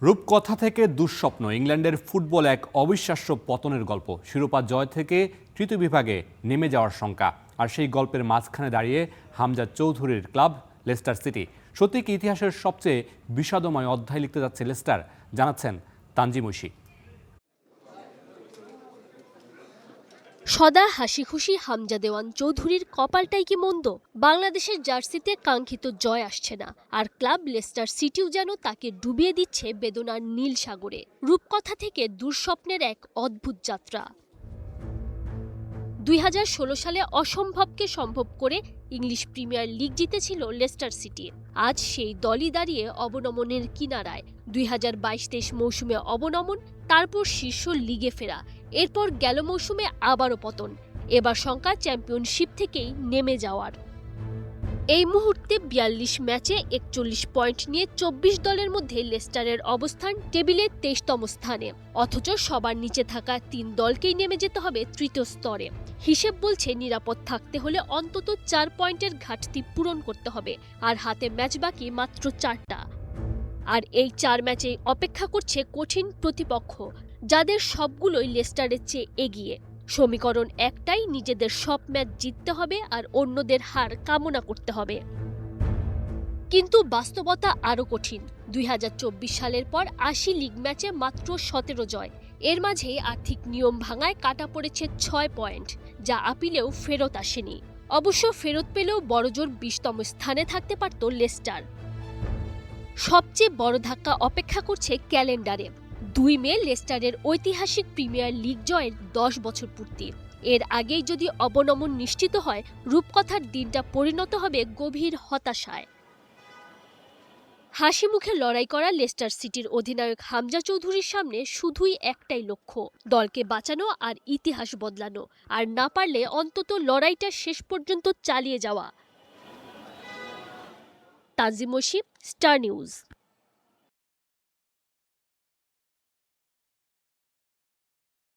রূপকথা থেকে দুঃস্বপ্ন, ইংল্যান্ডের ফুটবল এক অবিশ্বাস্য পতনের গল্প। শিরোপা জয় থেকে তৃতীয় বিভাগে নেমে যাওয়ার শঙ্কা, আর সেই গল্পের মাঝখানে দাঁড়িয়ে হামজা চৌধুরীর ক্লাব লেস্টার সিটি। সত্যি কি ইতিহাসের সবচেয়ে বিষাদময় অধ্যায় লিখতে যাচ্ছে লেস্টার? জানাচ্ছেন তানজিম ঐশী। সদা হাসি খুশি হামজা দেওয়ান চৌধুরীর কপালটাই কি মন্দ? বাংলাদেশের জার্সিতে কাঙ্ক্ষিত জয় আসছে না, আর ক্লাব লেস্টার সিটিও যেন তাকে ডুবিয়ে দিচ্ছে বেদনার নীল সাগরে। রূপকথা থেকে দুঃস্বপ্নের এক অদ্ভুত যাত্রা। 2016 সালে অসম্ভবকে সম্ভব করে ইংলিশ প্রিমিয়ার লিগ জিতেছিল লেস্টার সিটি। আজ সেই দলই দাঁড়িয়ে অবনমনের কিনারায়। 2022-23 মৌসুমে অবনমন, তারপর শীর্ষ লিগে ফেরা, এরপর গেল মৌসুমে আবারও পতন। এবার শঙ্কা চ্যাম্পিয়নশিপ থেকেই নেমে যাওয়ার। এই মুহূর্তে 42 ম্যাচে 41 পয়েন্ট নিয়ে 24 দলের মধ্যে লেস্টারের অবস্থান টেবিলে 23তম স্থানে। অথচ সবার নিচে থাকা 3 দলকেই নেমে যেতে হবে তৃতীয় স্তরে। হিসেব বলছে নিরাপদ থাকতে হলে অন্তত 4 পয়েন্টের ঘাটতি পূরণ করতে হবে, আর হাতে ম্যাচ বাকি মাত্র 4টা। আর এই 4 ম্যাচেই অপেক্ষা করছে কঠিন প্রতিপক্ষ, যাদের সবগুলোই লেস্টারের চেয়ে এগিয়ে। সমীকরণ একটাই, নিজেদের সব ম্যাচ জিততে হবে আর অন্যদের হার কামনা করতে হবে। কিন্তু বাস্তবতা আরও কঠিন। 2024 সালের পর 80 লিগ ম্যাচে মাত্র 17 জয়। এর মাঝেই আর্থিক নিয়ম ভাঙায় কাটা পড়েছে 6 পয়েন্ট, যা আপিলেও ফেরত আসেনি। অবশ্য ফেরত পেলেও বড়জোর 20তম স্থানে থাকতে পারত লেস্টার। সবচেয়ে বড় ধাক্কা অপেক্ষা করছে ক্যালেন্ডারে। 2 মে লেস্টারের ঐতিহাসিক প্রিমিয়ার লিগ জয়ের 10 বছর পূর্তি। এর আগেই যদি অবনমন নিশ্চিত হয়, রূপকথার দিনটা পরিণত হবে গভীর হতাশায়। হাসি মুখে লড়াই করা লেস্টার সিটির অধিনায়ক হামজা চৌধুরীর সামনে শুধুই একটাই লক্ষ্য, দলকে বাঁচানো আর ইতিহাস বদলানো। আর না পারলে অন্তত লড়াইটা শেষ পর্যন্ত চালিয়ে যাওয়া। Tanzim Oishi, star news.